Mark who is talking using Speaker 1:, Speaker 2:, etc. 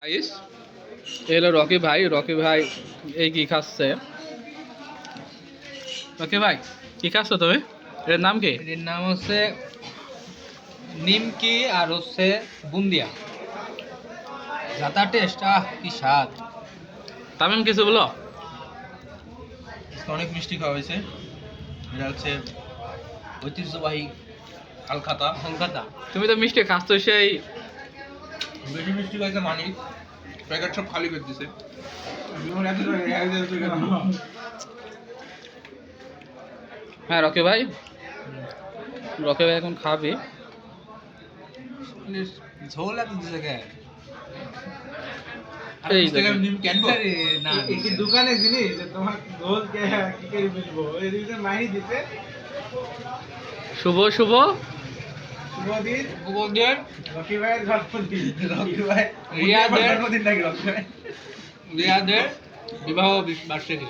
Speaker 1: Guys এলো Rocky ভাই এই কি খাচ্ছে? রকি ভাই কি খাচ্ছ তুমি? এর নাম কি?
Speaker 2: এর নাম হচ্ছে নিমকি আর হচ্ছে বুন্দিয়া। যাতা টেস্ট, কি স্বাদ!
Speaker 1: তামিম কিছু বলো।
Speaker 3: অনেক মিষ্টি খাওয়া হয়েছে। এটা হচ্ছে ঐতিহ্যবাহী হালখাতা।
Speaker 2: কলকাতা।
Speaker 1: তুমি তো মিষ্টি খাচ্ছ সেই।
Speaker 3: বেশি মিষ্টি খাইছে মানিক প্যাকেট সব খালি করে দিছে।
Speaker 1: হ্যাঁ রকি ভাই এখন খাবি।
Speaker 2: ঝোল এত দিছে কে?
Speaker 1: এই
Speaker 3: ডিম কেন
Speaker 2: আরে না,
Speaker 4: একটি দোকানে জিনিস যে তোমার গোল কে কি করে বুঝবো এই দিকে মাহি দিতে
Speaker 1: শুভ
Speaker 4: শুভদিন
Speaker 2: ভূগোলদের
Speaker 4: রকি ভাইয়ের জন্মদিন
Speaker 3: রকি ভাই
Speaker 2: রিয়াদের
Speaker 3: জন্মদিন নাকি রকি ভাই?
Speaker 2: রিয়াদের বিবাহ বার্ষিকী।